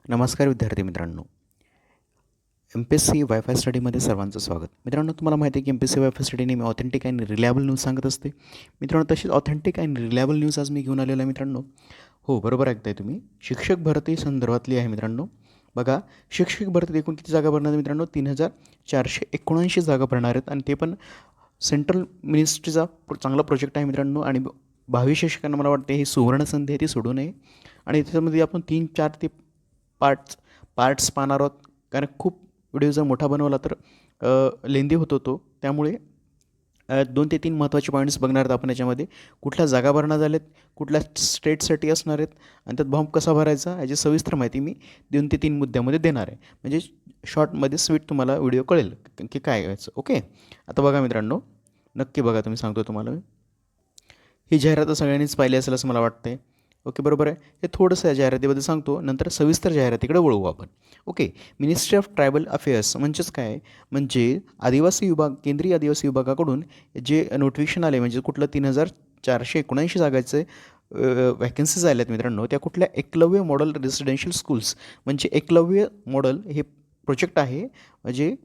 नमस्कार विद्यार्थी मित्रांनो. एम-पी-एस-सी वायफाय स्टडीमध्ये सर्वांचं स्वागत. मित्रांनो, तुम्हाला माहिती आहे की एम-पी-एस-सी वायफाय स्टडी नेहमी ऑथेंटिक आणि रिलायबल न्यूज सांगत असते. मित्रांनो, तशीच ऑथेंटिक आणि रिलायबल न्यूज आज मी घेऊन आलेलो आहे मित्रांनो. हो, बरोबर ऐकताय तुम्ही. शिक्षक भरती संदर्भातली आहे मित्रांनो. बघा, शिक्षक भरतीत एकूण किती जागा भरणार आहेत मित्रांनो? 3,479 जागा भरणार आहेत आणि ते पण सेंट्रल मिनिस्ट्रीचा चांगला प्रोजेक्ट आहे मित्रांनो. आणि भावी शिक्षकांना मला वाटते ही सुवर्ण संधी आहे, ती सोडू नये. आणि त्याच्यामध्ये आपण 3-4 ते पार्ट्स पाहणार आहोत, कारण खूप व्हिडिओ जर मोठा बनवला तर लेंदी होतो तो. त्यामुळे 2 ते 3 महत्त्वाचे पॉईंट्स बघणार आहोत आपण याच्यामध्ये. कुठल्या जागा भरणार झाल्यात, कुठल्या स्टेटसाठी असणार आहेत आणि त्यात फॉर्म कसा भरायचा याची सविस्तर माहिती मी 2 ते 3 मुद्द्यामध्ये देणार आहे. म्हणजे शॉर्टमध्ये स्वीट तुम्हाला व्हिडिओ कळेल की काय करायचं. ओके, आता बघा मित्रांनो, नक्की बघा, तुम्ही सांगतो तुम्हाला मी. ही जाहिरात सगळ्यांनीच पाहिली असेल असं मला वाटतं आहे. ओके, बरोबर आहे. हे थोडंसं या जाहिरातीबद्दल सांगतो, नंतर सविस्तर जाहिरातीकडे वळू आपण. Okay, ministry of tribal affairs म्हणजेच काय, म्हणजे आदिवासी विभाग, केंद्रीय आदिवासी विभागाकडून जे नोटिफिकेशन आले, म्हणजे कुठलं 3,479 जागाचे वॅकन्सीज आल्या आहेत मित्रांनो. त्या कुठल्या एकलव्य मॉडेल रेसिडेन्शियल स्कूल्स, म्हणजे एकलव्य मॉडेल हे प्रोजेक्ट आहे, म्हणजे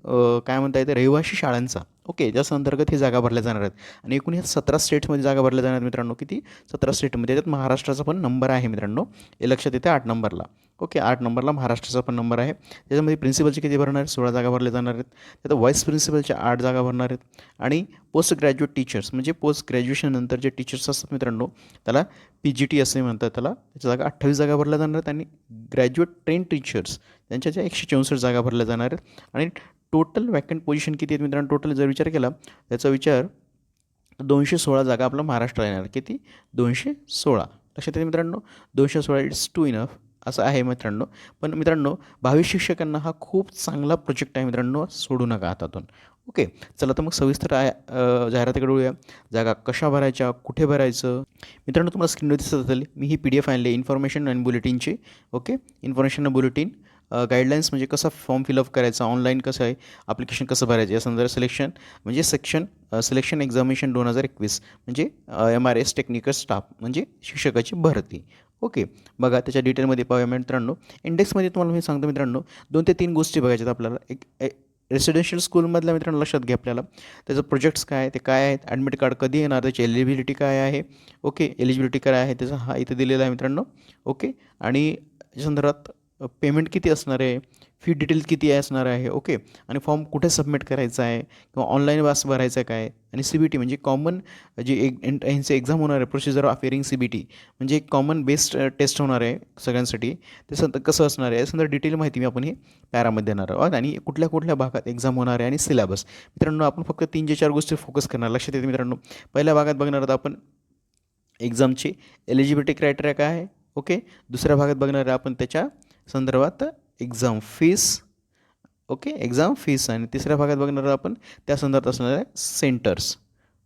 काय म्हणता येतं, रहिवासी शाळांचा. ओके, त्याच्या अंतर्गत हे जागा भरल्या जाणार आहेत आणि एकूण ह्या 17 स्टेट्समध्ये जागा भरल्या जाणार आहेत मित्रांनो. किती? 17 स्टेटमध्ये. त्याच्यात महाराष्ट्राचा पण नंबर आहे मित्रांनो. हे लक्षात येते 8 नंबरला. ओके, 8 नंबरला महाराष्ट्राचा पण नंबर आहे. त्याच्यामध्ये प्रिन्सिपलचे किती भरणार आहेत? 16 जागा भरल्या जाणार आहेत. त्यात व्हाईस प्रिन्सिपलच्या 8 जागा भरणार आहेत. आणि पोस्ट ग्रॅज्युएट टीचर्स, म्हणजे पोस्ट ग्रॅज्युएशननंतर जे टीचर्स असतात मित्रांनो, त्याला PGT असे म्हणतात त्याला. त्याच्या जागा 28 जागा भरल्या जाणार आहेत. आणि ग्रॅज्युएट ट्रेन टीचर्स, त्यांच्या ज्या 164 जागा भरल्या जाणार आहेत. आणि टोटल वॅकंट पोझिशन किती आहेत मित्रांनो? टोटल जर विचार केला, त्याचा विचार 216 जागा आपला महाराष्ट्र येणार. किती? 216. लक्षात येते मित्रांनो, 216 इट्स टू इनफ असं आहे मित्रांनो. पण मित्रांनो, भावी शिक्षकांना हा खूप चांगला प्रोजेक्ट आहे मित्रांनो, सोडू नका हातातून. ओके, चला तर मग सविस्तर जाहिरातीकडे वळूया. जागा कशा भरायच्या, कुठे भरायचं? मित्रांनो, तुम्हाला स्क्रीनवर दिसत असेल, मी ही PDF आणली आहे इन्फॉर्मेशन अँड बुलेटिनची. Okay, information and bulletin guidelines, म्हणजे कसा फॉर्म फिलअप करायचा, ऑनलाईन कसं आहे, ॲप्लिकेशन कसं भरायचं या संदर्भात सिलेक्शन, म्हणजे सिलेक्शन एक्झामिनेशन 2021, म्हणजे MRS टेक्निकल स्टाफ, म्हणजे शिक्षकाची भरती. ओके, बघा त्याच्या डिटेलमध्ये पाहूया मित्रांनो. इंडेक्समध्ये तुम्हाला मी सांगतो मित्रांनो, 2 ते 3 गोष्टी बघायच्यात आपल्याला. एक रेसिडेन्शियल स्कूलमधल्या मित्रांनो लक्षात घ्या आपल्याला. त्याचं प्रोजेक्ट्स काय, ते काय आहेत, ॲडमिट कार्ड कधी येणार, त्याची एलिजिबिलिटी काय आहे. ओके, एलिजिबिलिटी काय आहे त्याचा हा इथं दिलेला आहे मित्रांनो. ओके, आणि या संदर्भात पेमेंट किती असणार आहे, फी डिटेल किती असणार आहे. ओके, आणि फॉर्म कुठे सबमिट करायचा आहे, किंवा ऑनलाईन भरायचं आहे काय. आणि CBT, म्हणजे कॉमन जी ह्यांची एक्झाम होणार आहे, प्रोसिजर ऑफ अपिअरिंग CBT, म्हणजे एक कॉमन बेस्ड टेस्ट होणार आहे सगळ्यांसाठी. ते कसं असणार आहे यासंदर्भात डिटेल माहिती मी आपण ही पॅरामध्ये देणार आहोत. आणि कुठल्या कुठल्या भागात एक्झाम होणार आहे आणि सिलेबस. मित्रांनो, आपण फक्त 3 ते 4 गोष्टी फोकस करणार. लक्षात येते मित्रांनो. पहिल्या भागात बघणार आहोत आपण एक्झामची एलिजिबिलिटी क्रायटेरिया काय आहे. ओके, दुसऱ्या भागात बघणार आहे आपण त्याच्या संदर्भात exam fees. Okay, exam fees. आणि तिसऱ्या भागात बघणार आपण त्या संदर्भात असणाऱ्या सेंटर्स.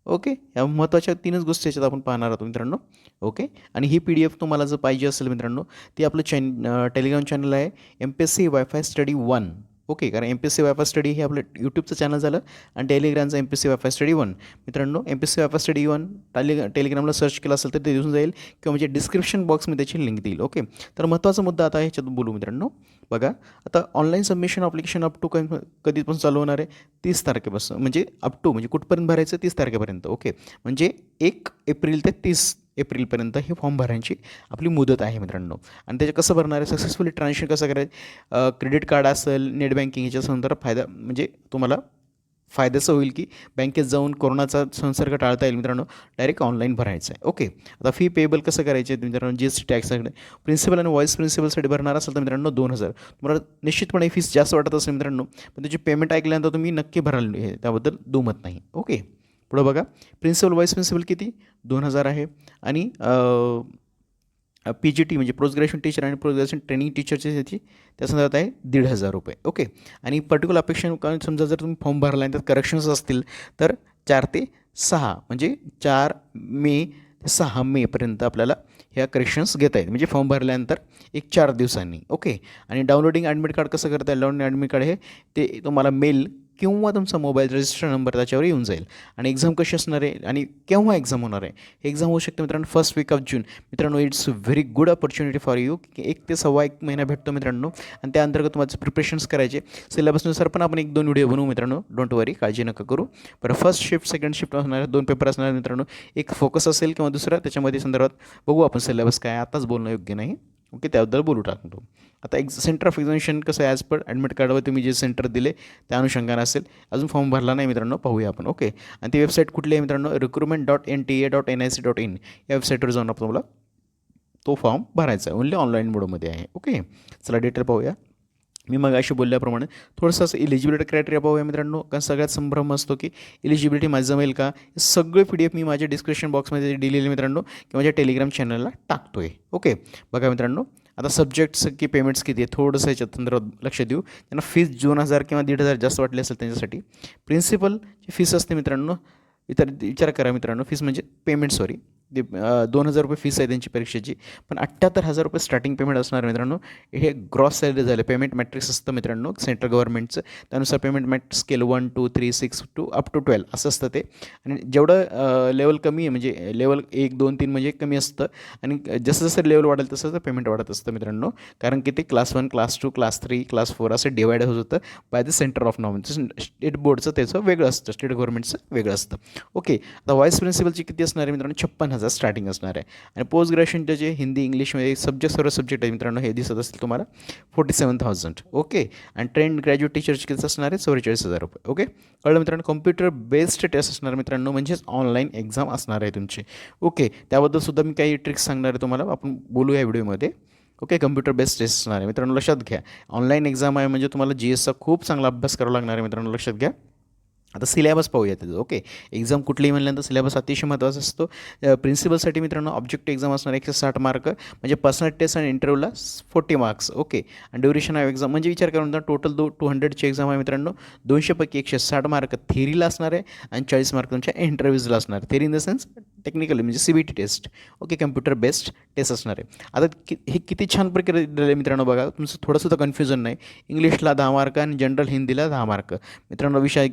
ओके, या महत्त्वाच्या 3च गोष्टी याच्यात आपण पाहणार आहोत मित्रांनो. ओके, आणि ही PDF तुम्हाला जर पाहिजे असेल मित्रांनो, ती आपलं टेलिग्राम चॅनल आहे, MPSC वायफाय स्टडी 1. ओके, कारण MPSC वायफाय स्टडी हे आपलं यूट्यूबचं चॅनल झालं आणि टेलिग्रामचं MPSC वायफाय स्टडी 1. मित्रांनो, MPSC वायफाय स्टडी 1 टेलिग्रामला सर्च केलं असेल तर ते दिसून जाईल, किंवा म्हणजे डिस्क्रिप्शन बॉक्समध्ये त्याची लिंक देईल. ओके, तर महत्त्वाचा मुद्दा आता ह्याच्यात बोलू मित्रांनो. बघा, आता online submission application up to कधी पण चालू होणार आहे 30 तारखेपासून, म्हणजे अप टू म्हणजे कुठपर्यंत भरायचं 30 तारखेपर्यंत. ओके, म्हणजे 1 एप्रिल ते 30 एप्रिलपर्यंत हे फॉर्म भरायची आपली मुदत आहे मित्रांनो. आणि त्याचं कसं भरणार आहे, सक्सेसफुली ट्रान्झॅक्शन कसं करायचं, क्रेडिट कार्ड असेल, नेट बँकिंग, ह्याच्या संदर्भात फायदा, म्हणजे तुम्हाला फायद्याचं होईल की बँकेत जाऊन कोरोनाचा संसर्ग टाळता येईल मित्रांनो. डायरेक्ट ऑनलाईन भरायचं आहे. ओके, आता फी पेबल कसं करायचे मित्रांनो, GST टॅक्सकडे. प्रिन्सिपल आणि व्हाईस प्रिन्सिपलसाठी भरणार असेल तर मित्रांनो 2,000. तुम्हाला निश्चितपणे फीस जास्त वाटत असेल मित्रांनो, पण त्याची पेमेंट ऐकल्यानंतर तुम्ही नक्की भराल, हे त्याबद्दल दुमत नाही. ओके, पुढं बघा, प्रिन्सिपल व्हाईस प्रिन्सिपल किती? 2,000 आहे. आणि PGT, म्हणजे पोस्ट ग्रॅज्युएशन टीचर आणि पोस्ट ग्रॅज्युएशन ट्रेनिंग टीचरची ह्याची त्या संदर्भात आहे 1,500 रुपये. ओके, आणि पर्टिक्युलर अपेक्षा, कारण समजा जर तुम्ही फॉर्म भरला आणि त्यात करेक्शन्स असतील तर 4 ते 6, म्हणजे 4 मे ते 6 मेपर्यंत आपल्याला ह्या करेक्शन्स घेता आहेत, म्हणजे फॉर्म भरल्यानंतर 4 दिवसांनी. ओके, आणि डाउनलोडिंग ॲडमिट कार्ड कसं करता येईल? डाउनलोडिंग ॲडमिट कार्ड हे ते तुम्हाला मेल किंवा तुमचा मोबाईल रजिस्टर नंबर त्याच्यावर येऊन जाईल. आणि एक्झाम कशी असणार आहे आणि केव्हा एक्झाम होणार आहे, हे एक्झाम होऊ शकते मित्रांनो फर्स्ट वीक ऑफ जून. मित्रांनो it's very good opportunity for you की 1 ते 1.25 महिना भेटतो मित्रांनो. आणि त्या अंतर्गत तुम्हाला प्रिपरेशन्स करायचे. सिलेबसनुसार पण आपण 1-2 व्हिडिओ बनवू मित्रांनो, डोंट वरी, काळजी नका करू. बरं, फर्स्ट शिफ्ट सेकंड शिफ्ट असणार आहे, 2 पेपर असणार आहेत मित्रांनो. एक फोकस असेल किंवा दुसरा, त्याच्यामध्ये संदर्भात बघू आपण सिलेबस काय, आताच बोलणं योग्य नाही. ओके, त्याबद्दल बोलू टाकतो. आता सेंटर ऑफ एक्झामिनेशन कसं आहे, ॲज पर ॲडमिट कार्डवर तुम्ही जे सेंटर दिले त्या अनुषंगाने असेल. अजून फॉर्म भरला नाही मित्रांनो, पाहूया आपण. ओके, आणि ती वेबसाईट कुठली आहे मित्रांनो, recruitment.nta.nic.in या वेबसाईटवर जाऊन आपल्याला तो फॉर्म भरायचा आहे. ओन्ली ऑनलाईन मोडमध्ये आहे. ओके, चला डिटेल पाहूया. मी मग अशी बोलल्याप्रमाणे थोडंसं असं इलिजिबिलिटी क्रायटेरिया पाहूया मित्रांनो. कारण सगळ्यात संभ्रम असतो की इलिजिबिलिटी माझं जमेल का. हे सगळे PDF मी माझ्या डिस्क्रिप्शन बॉक्समध्ये दिलेले मित्रांनो किंवा माझ्या टेलिग्राम चॅनलला टाकतो आहे. ओके, बघा मित्रांनो, आता सब्जेक्ट्स की पेमेंट्स किती आहे थोडंसं याच्यात संदर्भात लक्ष देऊ. त्यांना फीस 2,000 किंवा 1,500 जास्त वाटले असेल त्यांच्यासाठी. प्रिन्सिपलची फीस असते मित्रांनो, विचार करा मित्रांनो, फीस म्हणजे पेमेंट, सॉरी, ते 2,000 रुपये फीस आहे त्यांची परीक्षेची. पण 78,000 रुपये स्टार्टिंग पेमेंट असणार मित्रांनो. हे ग्रॉस सॅलरी झालं. पेमेंट मॅट्रिक्स असतं मित्रांनो सेंट्रल गव्हर्नमेंटचं, त्यानुसार payment matrix scale 1, 2, 3, 6 to up to 12 असं असतं ते. आणि जेवढं लेवल कमी आहे, म्हणजे लेवल 1, 2, 3 म्हणजे कमी असतं. आणि जसं जसं लेवल वाढेल तसं तसं पेमेंट वाढत असतं मित्रांनो. कारण की ते क्लास 1, क्लास 2, क्लास 3, क्लास 4 असं डिवाइड होत होतं by the centre of knowledge. State बोर्डचं त्याचं वेगळं असतं, स्टेट गव्हर्नमेंटचं वेगळं असतं. ओके, आता व्हाईस प्रिन्सिपलची किती असणार आहे मित्रांनो, 56,000 स्टार्टिंग असणार आहे. आणि पोस्ट ग्रॅज्युएशनचे जे हिंदी इंग्लिशमध्ये सर्व सब्जेक्ट आहे मित्रांनो, हे दिसत असतील तुम्हाला 47,000. ओके, आणि ट्रेंड ग्रॅज्युएट टीचरची किती असणार आहे, 44,000 रुपये. ओके, कळलं मित्रांनो. कॉम्प्युटर बेस्ड टेस्ट असणार मित्रांनो, म्हणजेच ऑनलाईन एक्झाम असणार आहे तुमची. ओके, त्याबद्दल सुद्धा मी काही ट्रिक्स सांगणार आहे तुम्हाला, आपण बोलू या व्हिडिओमध्ये. ओके, कम्प्युटर बेस्ड टेस्ट असणार आहे मित्रांनो, लक्षात घ्या. ऑनलाईन एक्झाम आहे म्हणजे तुम्हाला GSचा खूप चांगला अभ्यास करावा लागणार आहे मित्रांनो, लक्षात घ्या. आता सिलेबस पाहूया त्याचं. ओके, एक्झाम कुठलीही म्हणल्यानंतर सिलेबस अतिशय महत्त्वाचा असतो. प्रिन्सिपलसाठी मित्रांनो ऑब्जेक्टिव्ह एक्झाम असणार 160 मार्क, म्हणजे पर्सनल टेस्ट आणि इंटरव्ह्यूला 40 मार्क्स. ओके, आणि ड्युरेशन ऑफ एक्झाम म्हणजे विचार करून टोटल 200ची एक्झाम आहे मित्रांनो. 200पैकी 160 मार्क थेरीला असणार आहे आणि 40 मार्क तुमच्या इंटरव्ह्यूजला असणार. Theory in the sense technically म्हणजे CBT test. Okay, computer based test असणार आहे. आता हे किती छान प्रकारे दिलं आहे मित्रांनो, बघा तुमचं थोडंसुद्धा कन्फ्युजन नाही. इंग्लिशला 10 मार्क आणि जनरल हिंदीला 10 मार्क मित्रांनो, विषय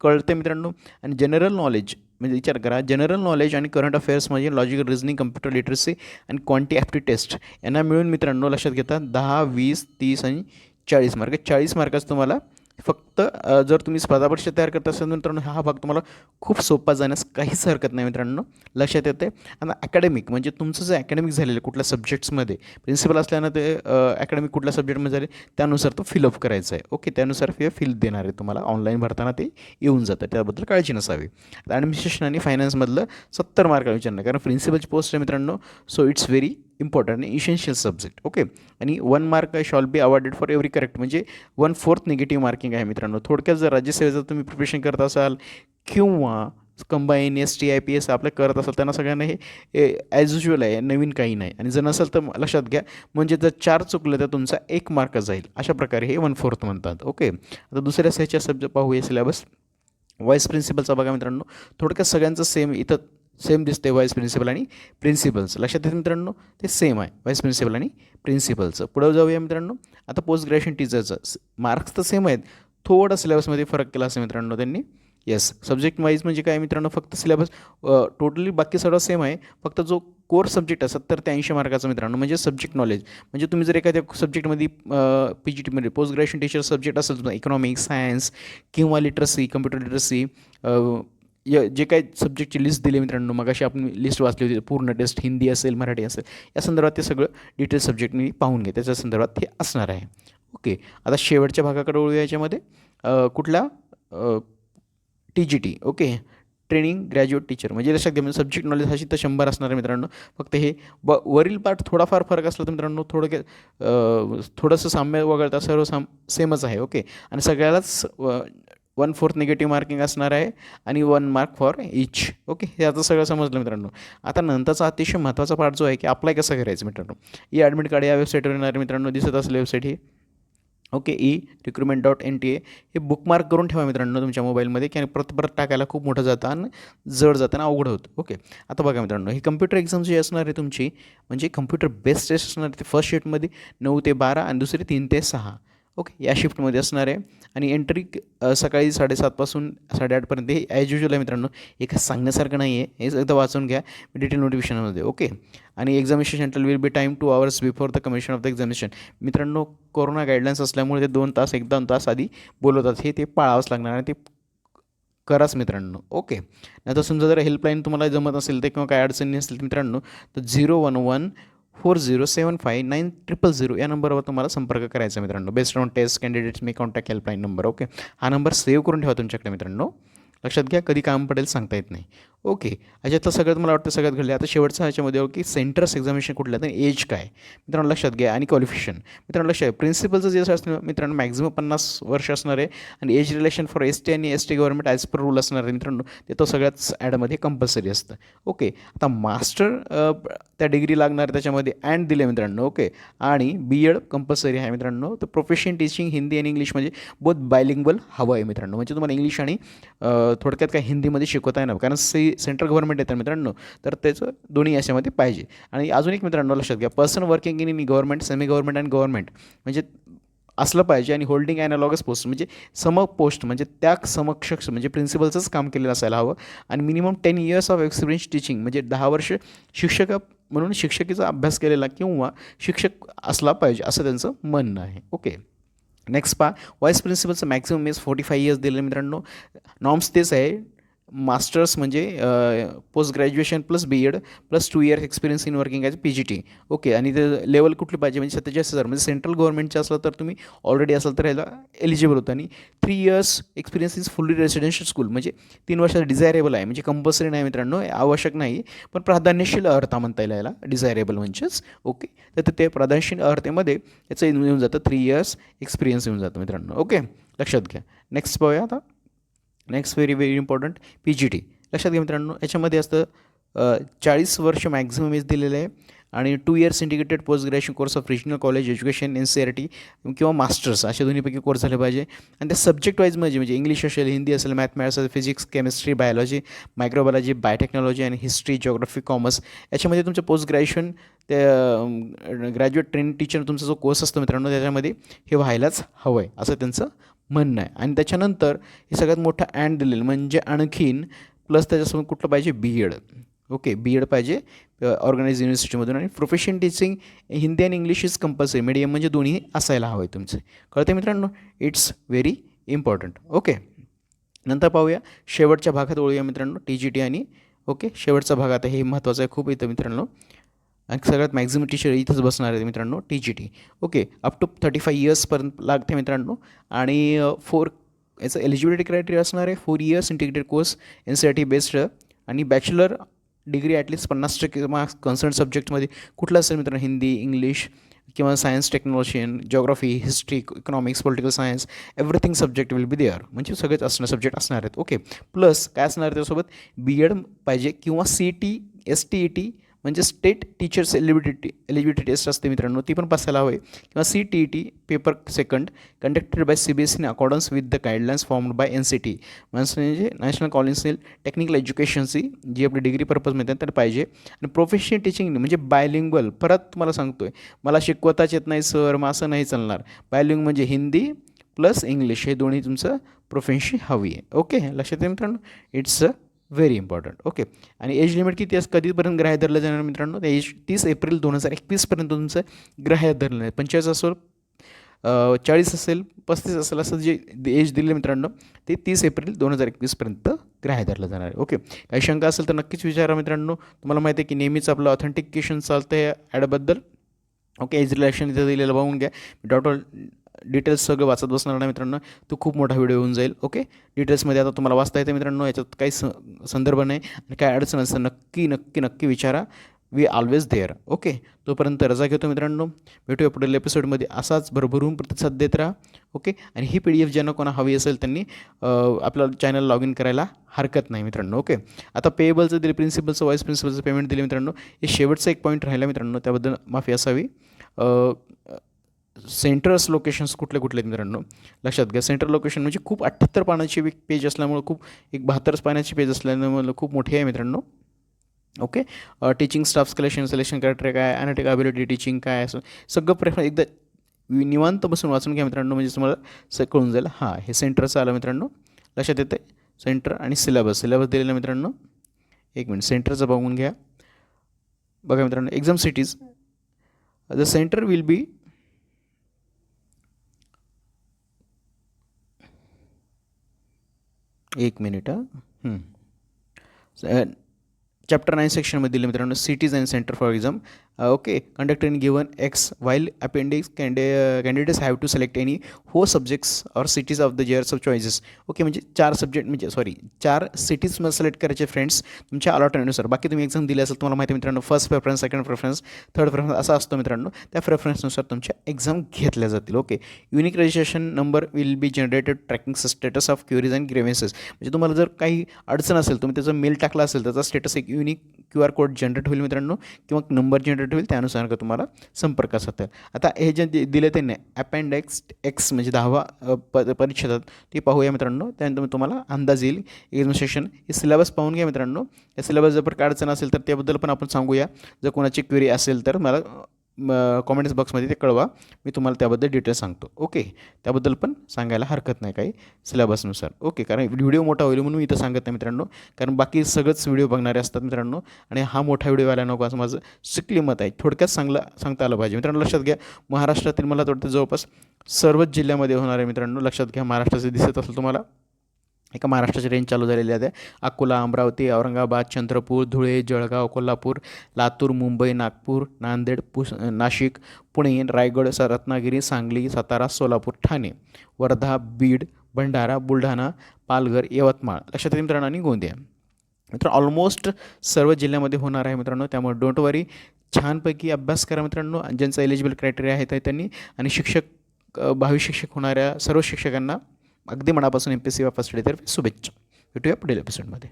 कळते मित्रांनो. आणि जनरल नॉलेज म्हणजे विचार करा, जनरल नॉलेज आणि करंट अफेअर्स म्हणजे लॉजिकल रिझनिंग, कम्प्युटर लिटरसी आणि क्वांटी ॲप्टी टेस्ट यांना मिळून मित्रांनो लक्षात घेता 10, 20, 30 आणि 40 मार्क. 40 मार्काचं तुम्हाला फक्त जर तुम्ही स्पर्धा परीक्षा तयार करत असाल मित्रांनो, हा भाग तुम्हाला खूप सोपा जाण्यास काहीच हरकत नाही मित्रांनो, लक्षात येते. आणि अकॅडमिक म्हणजे तुमचं जे अकॅडमिक झालेलं आहे कुठल्या सब्जेक्ट्समध्ये, प्रिन्सिपल असल्यानं ते अकॅडमिक कुठल्या सब्जेक्टमध्ये झाले त्यानुसार तो फिलअप करायचा आहे. ओके, त्यानुसार फिल देणार आहे तुम्हाला, ऑनलाईन भरताना ते येऊन जातं, त्याबद्दल काळजी नसावी. ॲडमिनिस्ट्रेशन आणि फायनान्समधलं 70 मार्क विचारणार, कारण प्रिन्सिपलची पोस्ट आहे मित्रांनो, सो इट्स व्हेरी इम्पॉर्टंट आणि इसेन्शियल सब्जेक्ट. ओके, आणि 1 mark shawl be awarded for every correct, म्हणजे 1/4 निगेटिव्ह मार्किंग आहे मित्रांनो. थोडक्यात जर राज्यसेवेचं तुम्ही प्रिपरेशन करत असाल किंवा कंबाईन ST IPS आपलं करत असाल, त्यांना सगळ्यांना हे ॲज युजल आहे, नवीन काही नाही. आणि जर नसेल तर लक्षात घ्या, म्हणजे जर 4 चुकलं तर तुमचा 1 मार्क जाईल. अशा प्रकारे हे 1/4 म्हणतात. ओके, आता दुसऱ्या ह्याच्या सब्जेक्ट पाहूया सिलेबस. व्हाईस प्रिन्सिपलचा बघा मित्रांनो, थोडक्यात सगळ्यांचं सेम इथं सेम दिसते. व्हाईस प्रिन्सिपल आणि प्रिन्सिपलचं लक्षात येतं मित्रांनो, ते सेम आहे व्हाईस प्रिन्सिपल आणि प्रिन्सिपलचं. पुढं जाऊया मित्रांनो. आता पोस्ट ग्रॅज्युएशन टीचरचं मार्क्स तर सेम आहेत, थोडा सिलेबसमध्ये फरक केला असेल मित्रांनो त्यांनी. येस, सब्जेक्ट वाईज म्हणजे काय मित्रांनो, फक्त सिलेबस टोटली बाकी सगळं सेम आहे. फक्त जो कोर सब्जेक्ट आहे 70 ते 80 मार्काचा मित्रांनो, म्हणजे सब्जेक्ट नॉलेज. म्हणजे तुम्ही जर एखाद्या सब्जेक्टमध्ये PGTमध्ये पोस्ट ग्रॅज्युएशन टीचर सब्जेक्ट असेल तुम्हाला, इकॉनॉमिक्स, सायन्स किंवा लिटरसी, कम्प्युटर लिटरसी, जे काही सब्जेक्टची लिस्ट दिली मित्रांनो, मग अशी आपण लिस्ट वाचली होती, पूर्ण टेस्ट हिंदी असेल, मराठी असेल, या संदर्भात ते सगळं डिटेल सब्जेक्ट मी पाहून घे, त्याच्या संदर्भात हे असणार आहे. ओके, आता शेवटच्या भागाकडे वळूया. याच्यामध्ये कुठला TGT. Okay, training graduate teacher, म्हणजे लक्षात घ्या, म्हणजे सब्जेक्ट नॉलेज अशी तर 100 असणार आहे मित्रांनो. फक्त हे वरील पार्ट थोडाफार फरक असला तर मित्रांनो थोडंसं साम्य वगळता सर्व सेमच आहे. ओके, आणि सगळ्यालाच 1/4 निगेटिव्ह मार्किंग असणार आहे आणि 1 मार्क फॉर इच. ओके, हे आता सगळं समजलं मित्रांनो. आता नंतरचा अतिशय महत्त्वाचा पार्ट जो आहे की अप्लाय कसं करायचं मित्रांनो. ॲडमिट कार्ड या वेबसाईटवर येणार आहे मित्रांनो, दिसत असेल वेबसाईट ही. ओके, recruitment.nta हे बुकमार्क करून ठेवा मित्रांनो तुमच्या मोबाईलमध्ये, की परत टाकायला खूप मोठं जातं आणि जड जाताना अवघड होतं. ओके, आता बघा मित्रांनो, ही कम्प्युटर एक्झाम जी असणार आहे तुमची, म्हणजे कम्प्युटर बेस्ड टेस्ट असणार आहे. ते फर्स्ट शिफ्टमध्ये 9 ते 12 आणि दुसरी 3 ते 6. ओके, या शिफ्टमध्ये असणार आहे. आणि एंट्री सकाळी 7:30पासून 8:30पर्यंत. हे ॲज युजल आहे मित्रांनो, हे काय सांगण्यासारखं नाही आहे, हे एकदा वाचून घ्या डिटेल नोटिफिकेशनमध्ये. ओके. आणि examination centre will B time 2 hours before the commission of the examination. मित्रांनो, कोरोना गाईडलाईन्स असल्यामुळे ते 2 तास 1-2 तास आधी बोलवतात, हे ते पाळावंच लागणार आणि ते कराच मित्रांनो. ओके. नाहीतर समजा जर हेल्पलाईन तुम्हाला जमत असेल तर किंवा काय अडचणी असतील तर मित्रांनो, तर 011-4075-9000 या नंबरवर तुम्हाला संपर्क करायचा मित्रांनो. Based on test candidates may contact helpline number. Okay, हा नंबर सेव्ह करून ठेवा तुमच्याकडे मित्रांनो, लक्षात घ्या, कधी काम पडेल सांगता येत नाही. ओके. ह्याच्यातलं सगळ्यात मला वाटतं सगळ्यात घडलं. आता शेवटचं ह्याच्यामध्ये की सेंटर्स एक्झामिनेशन कुठलं तर एज काय मित्रांनो लक्षात घ्या, आणि क्वालिफिकेशन मित्रांनो लक्षात घ्या. प्रिन्सिपलचं जे असतं मित्रांनो मॅक्झिमम 50 वर्ष असणार आहे, आणि एज रिलेशन फॉर ST आणि ST government as per rule असणार आहे मित्रांनो, ते तो सगळ्याच ॲडमध्ये कंपल्सरी असतं. ओके. आता मास्टर त्या डिग्री लागणार त्याच्यामध्ये अँड दिले मित्रांनो. ओके. आणि BEd कंपल्सरी आहे मित्रांनो. तर प्रोफेशन टीचिंग हिंदी आणि इंग्लिश म्हणजे बोथ बायलिंग्वल हवं आहे मित्रांनो, म्हणजे तुम्हाला इंग्लिश आणि थोडक्यात काय हिंदीमध्ये शिकवता येणार, कारण सेंट्रल गव्हर्नमेंट येतं मित्रांनो, तर त्याचं दोन्ही याच्यामध्ये पाहिजे. आणि अजून एक मित्रांनो लक्षात घ्या, person working in government, semi government आणि गव्हर्नमेंट म्हणजे असलं पाहिजे. आणि होल्डिंग ॲनालॉगस पोस्ट म्हणजे पोस्ट म्हणजे त्या समकक्ष म्हणजे प्रिन्सिपलचंच काम केलेलं असायला हवं. आणि minimum 10 years of experience teaching म्हणजे 10 वर्ष शिक्षक म्हणून शिक्षकीचा अभ्यास केलेला किंवा शिक्षक असला पाहिजे असं त्यांचं म्हणणं आहे. ओके. नेक्स्ट व्हाईस प्रिन्सिपलचं मॅक्सिमम एज 45 years दिलेलं मित्रांनो. नॉर्म्स तेच आहे, मास्टर्स म्हणजे post graduation plus BEd plus 2 years experience in working as PGT. Okay. आणि ते लेवल कुठली पाहिजे म्हणजे 47,000 म्हणजे सेंट्रल गव्हर्नमेंटचं असलं तर तुम्ही ऑलरेडी असाल तर याला एलिजिबल होतं. आणि 3 years experience is fully residential school म्हणजे 3 वर्षाचं डिझायरेबल आहे, म्हणजे कंपल्सरी नाही मित्रांनो, आवश्यक नाही, पण प्राधान्यशील अर्हता म्हणता येईल याला, डिझायरेबल म्हणजेच. ओके. तर ते प्राधान्यशील अर्हतेमध्ये याचं येऊन जातं 3 years एक्सपिरियन्स येऊन जातं मित्रांनो. ओके, लक्षात घ्या. नेक्स्ट पाहूया आता. Next very important PGT. लक्षात घ्या मित्रांनो, याच्यामध्ये असतं 40 वर्ष मॅक्झिमम एज दिलेलं आहे. आणि 2 years integrated post graduation course of regional college education NCERT किंवा मास्टर्स अशा दोन्हीपैकी कोर्स झाले पाहिजे. आणि त्या सब्जेक्ट वाईज म्हणजे इंग्लिश असेल, हिंदी असेल, मॅथमॅटिक्स असेल, physics, chemistry, biology, microbiology, biotechnology आणि हिस्ट्री, जिओग्राफी, कॉमर्स याच्यामध्ये तुमचं पोस्ट ग्रॅज्युएशन त्या ग्रॅज्युएट ट्रेनिंग टीचर तुमचा जो कोर्स असतो मित्रांनो त्याच्यामध्ये हे व्हायलाच हवं आहे असं त्यांचं म्हणणं आहे. आणि त्याच्यानंतर हे सगळ्यात मोठं अँड दिलेलं म्हणजे आणखीन प्लस त्याच्यासमोर कुठलं पाहिजे BEd. ओके, BEd पाहिजे ऑर्गनाइज युनिव्हर्सिटीमधून. आणि प्रोफेशन टीचिंग हिंदी आणि इंग्लिश इज कंपल्सरी, मीडियम म्हणजे दोन्ही असायला हवं आहे तुमचं. कळते मित्रांनो, इट्स व्हेरी इम्पॉर्टंट. ओके. नंतर पाहूया शेवटच्या भागात वळूया मित्रांनो, TGT आणि ओके शेवटचा भाग आता हे महत्त्वाचं आहे खूप इथं मित्रांनो. आणि सगळ्यात मॅक्झिमम टीचर इथंच बसणार आहे मित्रांनो TGT. ओके. अप टू 35 yearsपर्यंत लागते मित्रांनो. आणि याचं एलिजिबिलिटी क्रायटेरिया असणार आहे 4 years integrated course NCERT based. आणि bachelor degree at least 50% marks concern सब्जेक्टमध्ये कुठलं असेल मित्रांनो, हिंदी, इंग्लिश किंवा science, technology, geography, history, economics, political science, everything subject will be there म्हणजे सगळेच असणार सब्जेक्ट असणार आहेत. ओके. प्लस काय असणार आहे त्यासोबत BEd पाहिजे किंवा CET STET म्हणजे स्टेट टीचर्स एलिजिबिलिटी टेस्ट असते मित्रांनो, ती पण पासायला हवे. किंवा CTET paper second conducted by CBSE in accordance with the guidelines formed by NCT म्हणजे नॅशनल काउन्सिल टेक्निकल एज्युकेशनची जी आपली डिग्री पर्पज मिळते तर पाहिजे. आणि प्रोफेशनल टीचिंग म्हणजे बायलिंग्वल, परत तुम्हाला सांगतो आहे, मला शिकवताच येत नाही सर मग असं नाही चालणार. बायलिंग म्हणजे हिंदी प्लस इंग्लिश हे दोन्ही तुमचं प्रोफेशनशी हवी आहे. ओके, लक्षात आहे मित्रांनो, इट्स व्हेरी इम्पॉर्टंट. ओके. आणि एज लिमिट किती असं कधीपर्यंत ग्राह्य धरलं जाणार मित्रांनो, ते एज 30 एप्रिल 2021पर्यंत तुमचं ग्राह्य धरलं आहे. 45 असेल, 40 असेल, 35 असेल, असं जे एज दिले मित्रांनो ते 30 एप्रिल 2021पर्यंत ग्राह्य धरलं जाणार आहे. ओके. काही शंका असेल तर नक्कीच विचारा मित्रांनो. तुम्हाला माहिती आहे की नेहमीच आपलं ऑथेंटिकेशन चालतं आहे ॲडबद्दल. ओके. एज रिलेशन इथं दिलेलं बघून घ्या. डॉट डिटेल्स सगळं वाचत बसणार नाही मित्रांनो, तो खूप मोठा व्हिडिओ होऊन जाईल. ओके. डिटेल्समध्ये आता तुम्हाला वाचता येतं मित्रांनो, याच्यात काही संदर्भ नाही आणि काय अडचण असतं नक्की नक्की नक्की विचारा. We always there. ओके. तोपर्यंत रजा घेतो मित्रांनो, भेटूया पुढील एपिसोडमध्ये. असाच भरभरून प्रतिसाद देत राहा. ओके. आणि ही PDF ज्यांना कोणा हवी असेल त्यांनी आपलं चॅनल लॉग इन करायला हरकत नाही मित्रांनो. ओके. आता पेएबलचं दिले, प्रिन्सिपलचं, व्हाईस प्रिन्सिपलचं पेमेंट दिले मित्रांनो. हे शेवटचा एक पॉईंट राहिला मित्रांनो, त्याबद्दल माफी असावी. सेंटर्स लोकेशन्स कुठले कुठले आहेत मित्रांनो लक्षात घ्या. सेंट्रल लोकेशन म्हणजे खूप 78 पानाची पेज असल्यामुळं, खूप एक 72 पानाची पेज असल्यामुळे खूप मोठी आहे मित्रांनो. Okay. Teaching staff selection criteria काय, ॲनालिटिकल ॲबिलिटी टीचिंग काय, असं सगळं एकदा निवांत बसून वाचून घ्या मित्रांनो, म्हणजे तुम्हाला कळून जाईल. हां, हे सेंटरचं आलं मित्रांनो, लक्षात येते सेंटर आणि सिलेबस दिलेलं मित्रांनो. एक मिनिट, सेंटरचं बघून घ्या. बघा मित्रांनो, exam cities, the centre will be एक मिनिट चॅप्टर 9 सेक्शनमध्ये दिले मित्रांनो, cities and centre for exam. Okay, conducted in given ex while appendix candidates have to select any 4 subjects और cities of the years of choices. Okay, म्हणजे 4 subject, म्हणजे 4 cities मला select करायचे friends तुमच्या अलॉटमेंटनुसार. बाकी तुम्ही एक्झाम दिली असेल तुम्हाला माहिती आहे मित्रांनो, first preference, second preference, third preference असा असतो मित्रांनो. त्या प्रेफरन्सनुसार तुमच्या एक्झाम घेतल्या जातील. Okay, unique registration number will be generated tracking status of queries and grievances. म्हणजे तुम्हाला जर काही अडचण असेल, तुम्ही त्याचा मेल टाकला असेल, त्याचा स्टेटस एक युनिक QR कोड जनरेट होईल मित्रांनो, किंवा नंबर जनरेट होईल, त्यानुसार का तुम्हाला संपर्क साधेल. आता हे जे दिले त्यांनी अपेंडिक्स एक्स म्हणजे 10वा परिच्छेदात ते पाहूया मित्रांनो. त्यानंतर तुम्हाला अंदाज येईल एक्झाम सेशन. हे सिलेबस पाहून घ्या मित्रांनो. या सिलेबस जर काय अडचण असेल तर त्याबद्दल पण आपण सांगूया. जर कोणाची क्वेरी असेल तर मला कॉमेंट्स बॉक्समध्ये ते कळवा, मी तुम्हाला त्याबद्दल डिटेल्स सांगतो. ओके, त्याबद्दल पण सांगायला हरकत नाही काही सिलेबसनुसार. ओके, कारण व्हिडिओ मोठा होईल म्हणून मी इथं सांगत नाही मित्रांनो, कारण बाकी सगळंच व्हिडिओ बघणारे असतात मित्रांनो, आणि हा मोठा व्हिडिओ आला नको असं माझं स्ट्रिक्टली मत आहे. थोडक्यात सांगता आलं पाहिजे मित्रांनो. लक्षात घ्या, महाराष्ट्रातील मला वाटतं जवळपास सर्वच जिल्ह्यामध्ये होणार आहे मित्रांनो. लक्षात घ्या, महाराष्ट्राचे दिसत असेल तुम्हाला, एका महाराष्ट्राची रेंज चालू झालेली आहे. अकोला, अमरावती, औरंगाबाद, चंद्रपूर, धुळे, जळगाव, कोल्हापूर, लातूर, मुंबई, नागपूर, नांदेड, नाशिक, पुणे, रायगड, रत्नागिरी, सांगली, सातारा, सोलापूर, ठाणे, वर्धा, बीड, भंडारा, बुलढाणा, पालघर, यवतमाळ, लक्षात येईल मित्रांनो, आणि गोंदिया. मित्रांनो ऑलमोस्ट सर्व जिल्ह्यामध्ये होणार आहे मित्रांनो. त्यामुळे डोंट वरी, छानपैकी अभ्यास करा मित्रांनो. ज्यांचा एलिजिबल क्रायटेरिया आहेत त्यांनी, आणि भावी शिक्षक होणाऱ्या सर्व शिक्षकांना अगदी मनापासून MPSC वाय फर्स्ट स्टडीतर्फे शुभेच्छा. भेटूया पुढील एपिसोडमध्ये.